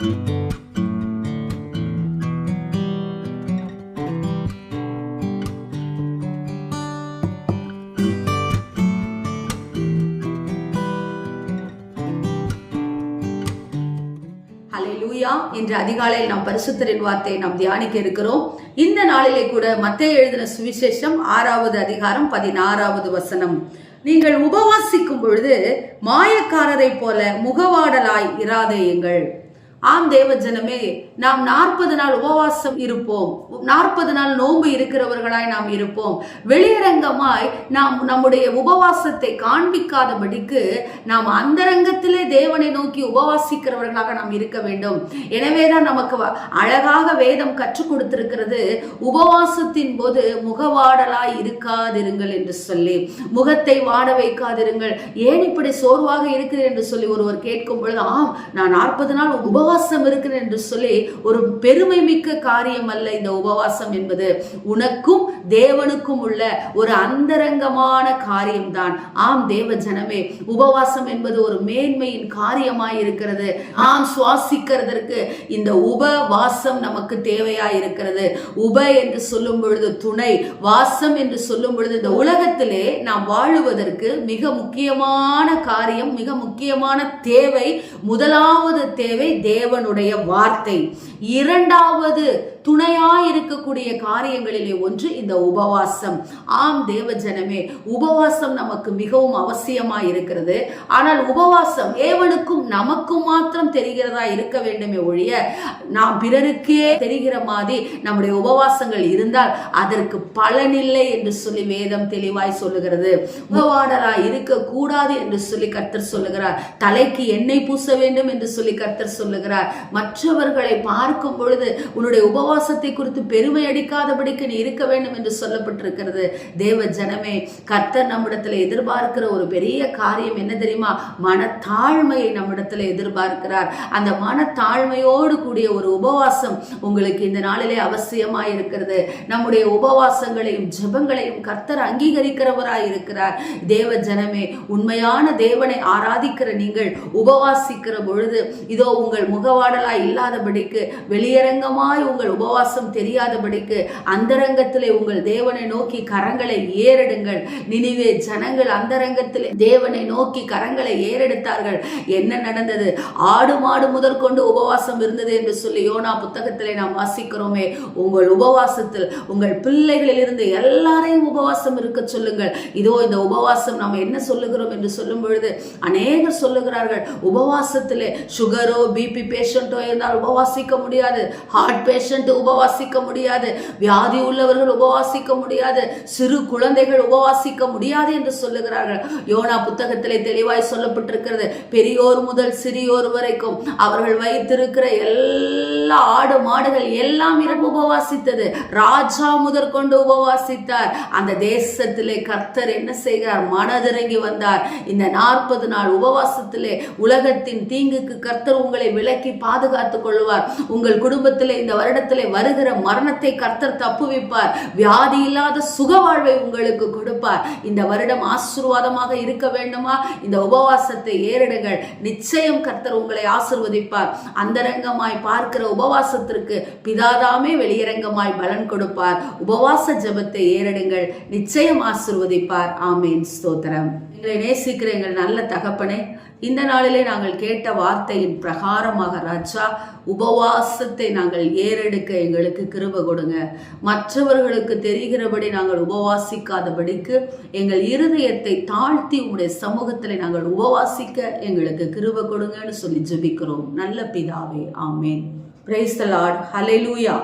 ஹல்லேலூயா. இன்று அதிகாலையில் நாம் பரிசுத்தரின் வார்த்தையை நாம் தியானிக்க இருக்கிறோம். இந்த நாளிலே கூட மத்தேயு எழுதின சுவிசேஷம் 6வது அதிகாரம் 16வது வசனம். நீங்கள் உபவாசிக்கும் பொழுது மாயக்காரரை போல முகவாடலாய் இராதேயுங்கள். ஆம் தேவ ஜனமே, நாம் 40 நாள் உபவாசம் இருப்போம். 40 நாள் நோன்பு இருக்கிறவர்களாய் நாம் இருப்போம். வெளியரங்கமாய் நாம் நம்முடைய உபவாசத்தை காண்பிக்காதபடிக்கு நாம் அந்தரங்கத்திலே தேவனை நோக்கி உபவாசிக்கிறவர்களாக நாம் இருக்க வேண்டும். எனவேதான் நமக்கு அழகாக வேதம் கற்றுக் கொடுத்திருக்கிறது, உபவாசத்தின் போது முகவாடலாய் இருக்காதிருங்கள் என்று சொல்லி. முகத்தை வாட வைக்காதிருங்கள். ஏன் இப்படி சோர்வாக இருக்கிறேன் என்று சொல்லி ஒருவர் கேட்கும் பொழுது, ஆம், நான் 40 நாள் உபவாசம் இருக்கிறேன் என்று சொல்லி ஒரு பெருமை மிக்க காரியம் அல்ல இந்த உபவாசம் என்பது. உனக்கும் தேவனுக்கும் உள்ள ஒரு அந்தரங்கமான காரியம்தான். ஆம் தேவ ஜனமே, உபவாசம் என்பது ஒரு மேன்மையின் காரியமாய் இருக்கிறது. ஆம், சுவாசிக்கிறதற்கு இந்த உபவாசம் நமக்கு தேவையாய் இருக்கிறது. உப என்று சொல்லும் பொழுது துணை, வாசம் என்று சொல்லும் பொழுது இந்த உலகத்திலே நாம் வாழுவதற்கு மிக முக்கியமான காரியம், மிக முக்கியமான தேவை. முதலாவது தேவை தேவனுடைய வார்த்தை. இரண்டாவது துணையாய் இருக்கக்கூடிய காரியங்களிலே ஒன்று இந்த உபவாசம். ஆம் தேவ ஜனமே, உபவாசம் நமக்கு மிகவும் அவசியமாய் இருக்கிறது. ஆனால் உபவாசம் தேவனுக்கும் நமக்கும் மாத்திரம் தெரிகிறதா இருக்க வேண்டுமே ஒழிய, நாம் பிறருக்கே தெரிகிற மாதிரி நம்முடைய உபவாசங்கள் இருந்தால் அதற்கு பலனில்லை என்று சொல்லி வேதம் தெளிவாய் சொல்லுகிறது. உபவாடலாய் இருக்க கூடாது என்று சொல்லி கர்த்தர் சொல்லுகிறார். தலைக்கு எண்ணெய் பூச வேண்டும் என்று சொல்லி கர்த்தர் சொல்லுகிறார். மற்றவர்களை பார்க்கும் பொழுது உன்னுடைய உபவாசத்தை குறித்து பெருமை அடிக்காதபடிக்கு நீ இருக்க வேண்டும் என்று சொல்லப்பட்டிருக்கிறது. தேவ ஜனமே, கர்த்தர் நம்மிடத்துல எதிர்பார்க்கிற ஒரு பெரிய காரியம் என்ன தெரியுமா? மனத்தாழ்மையை நம்மிடத்துல எதிர்பார்க்கிறார். அந்த மனத்தாழ்மையோடு கூடிய ஒரு உபவாசம் உங்களுக்கு இந்த நாளிலே அவசியமாய் இருக்கிறது. நம்முடைய உபவாசங்களையும் ஜெபங்களையும் கர்த்தர் அங்கீகரிக்கிறவராய் இருக்கிறார். தேவ ஜனமே, உண்மையான தேவனை ஆராதிக்கிற நீங்கள் உபவாசிக்கிற பொழுது இதோ உங்கள் முகவாடலாய் இல்லாதபடிக்கு, வெளியரங்கமாய் உங்கள் உபவாசம் தெரியாதபடிக்கு அந்தரங்கத்திலே உங்கள் தேவனை நோக்கி கரங்களை ஏறெடுங்கள். நினிவே ஜனங்கள் அந்தரங்கத்திலே தேவனை நோக்கி கரங்களை ஏறெடுத்தார்கள். என்ன நடந்தது? ஆடு மாடு முதற்கொண்டு உபவாசம் இருந்தது என்று சொல்லி யோனா புத்தகத்திலே நாம் வாசிக்கிறோமே. உங்கள் உபவாசத்தில் உங்கள் பிள்ளைகளில் இருந்து எல்லாரையும் உபவாசம் இருக்க சொல்லுங்கள். இதோ இந்த உபவாசம் நாம் என்ன சொல்லுகிறோம் என்று சொல்லும் பொழுது அநேகர் சொல்லுகிறார்கள், உபவாசத்திலே சுகரோ பிபி பேஷண்டோ இருந்தால் உபவாசிக்க முடியாது, ஹார்ட் பேஷண்ட் உபவாசிக்க முடியாது, வியாதி உள்ளவர்கள் உபவாசிக்க முடியாது, சிறு குழந்தைகள் உபவாசிக்க முடியாது என்று சொல்லுகிறார்கள். யோனா புத்தகத்திலே தெளிவாய் சொல்லப்பட்டிருக்கிறது, பெரியோர் முதல் சிறியோர் வரைக்கும் அவர்கள் வைத்திருக்கிற எல்லா ஆடு மாடுகள் எல்லாம் இரவு உபவாசித்தது. ராஜா முதற்கொண்டு உபவாசித்தார். அந்த தேசத்திலே கர்த்தர் என்ன செய்கிறார்? மனதிறங்கி வந்தார். இந்த 40 நாள் உபவாசத்திலே உலகத்தின் தீங்குக்கு கர்த்தர் உங்களை விலக்கி பாதுகாத்துக் கொள்வார். உங்கள் குடும்பத்திலே இந்த வருடத்திலே வருகிற மரணத்தை கர்த்தர் தப்புவிப்பார். வியாதி இல்லாத சுக வாழ்வை உங்களுக்கு கொடுப்பார். இந்த வருடம் ஆசீர்வாதமாக இருக்க வேண்டுமா? இந்த உபவாசத்தை ஏறிடுங்கள். நிச்சயம் கர்த்தர் உங்களை ஆசீர்வதிப்பார். அந்தரங்கமாய் பார்க்கிற உபவாசத்திற்கு பிதாதாமே வெளியரங்கமாய் பலன் கொடுப்பார். உபவாச ஜெபத்தை ஏறிடுங்கள். நிச்சயம் ஆசீர்வதிப்பார். ஆமேன். ஸ்தோத்திரம். எங்களை நேசிக்கிற எங்கள் நல்ல தகப்பனே, இந்த நாளிலே நாங்கள் கேட்ட வார்த்தையின் பிரகாரமாக ராஜா, உபவாசத்தை நாங்கள் ஏறெடுக்க எங்களுக்கு கிருபை கொடுங்க. மற்றவர்களுக்கு தெரிகிறபடி நாங்கள் உபவாசிக்காதபடிக்கு எங்கள் இருதயத்தை தாழ்த்தி உங்களுடைய சமூகத்தில் நாங்கள் உபவாசிக்க எங்களுக்கு கிருபை கொடுங்கன்னு சொல்லி ஜெபிக்கிறோம் நல்ல பிதாவே. ஆமேன். Praise the Lord. ஹல்லேலூயா.